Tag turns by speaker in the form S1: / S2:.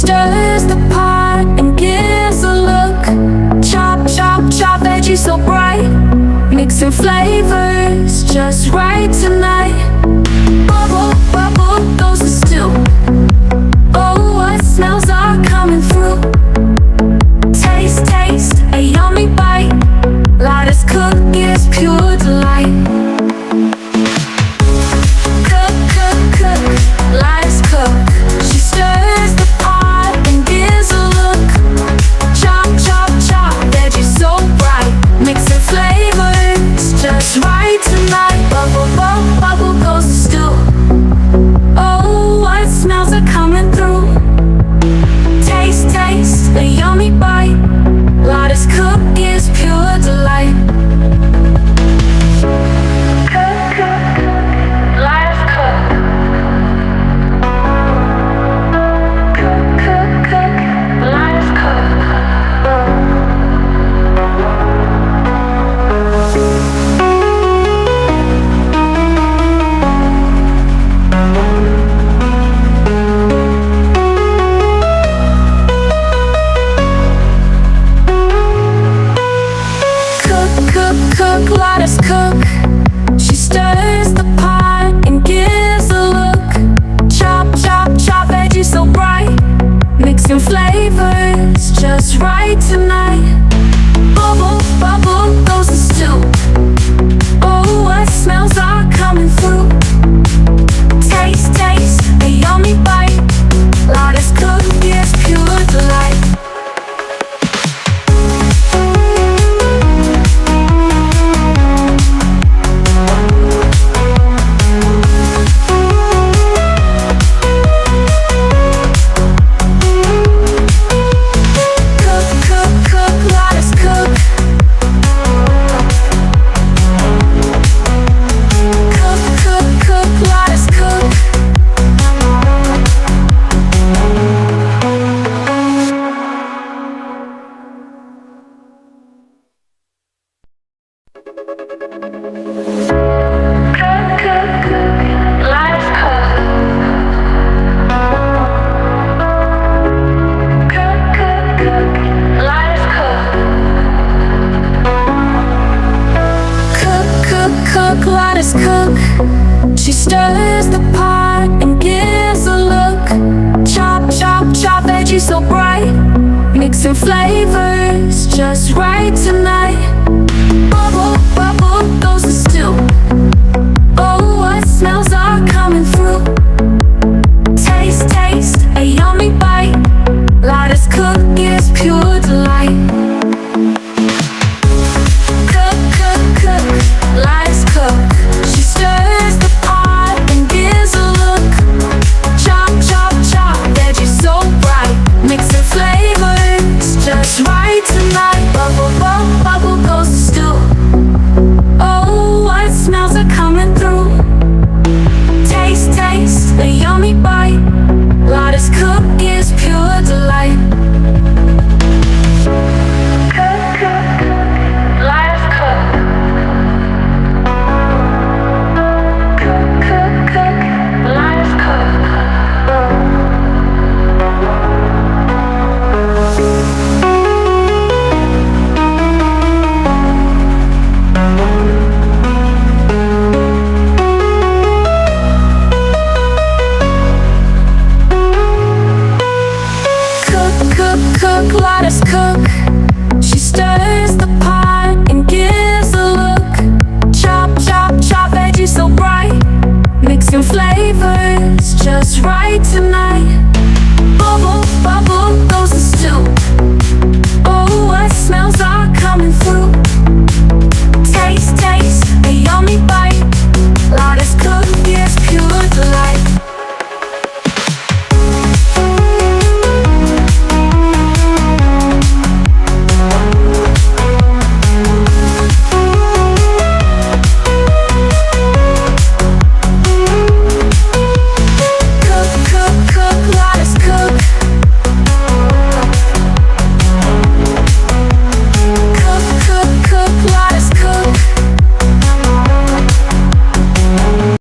S1: stirs the pot and gives a look. Chop, chop, chop, veggies so bright, mixing flavors just right tonight. Bubble, bubble, goes the stew. Oh, what smells are coming through. Taste, taste, a yummy bite. Lata's cookies, pure delight. Cook, cook, cook, Lata's cook. She stirs the pot and gives a look. Chop, chop, chop, veggies so bright, mixing flavors just right tonight. Bubble, bubble, bubble goes the stew. Oh, what smells are coming through. Taste, taste, a yummy bite. Lata's cookies, pure delight. Cook, cook, cook, Lata's cook. Cook, cook, cook, Lata's cook. Cook, Lata's cook. She stirs the pot and gives a look. Chop, chop, chop, veggies so bright, mixing flavors just right tonight. Bubble, bubble goes the stew. Oh, what smells are coming through. Taste, taste, a yummy bite. Lata's cookies, pure delight. Lata's cook. She stirs the pot and gives a look. Chop, chop, chop, veggies so bright, mixing flavors just right tonight. Bubble, bubble goes the stew. Oh, what smells are coming through. Taste, taste, a yummy bite. Lata's cookies, pure delight. Cook, cook, cook, Lata's cook. She stirs the pot and gives a look. Chop, chop, chop, veggies so bright, mixing flavors just right tonight. Bubble, bubble, bubble goes the stew. Oh, what smells are coming through. Taste, taste, a yummy bite. Lata's cookies, pure delight. Cook, cook, cook, Lata's cook. Cook, cook, cook, Lata's cook. Cook, cook, cook, Lata's cook. She stirs the pot and gives a look. Chop, chop, chop, veggies so bright, mixing flavors just right tonight.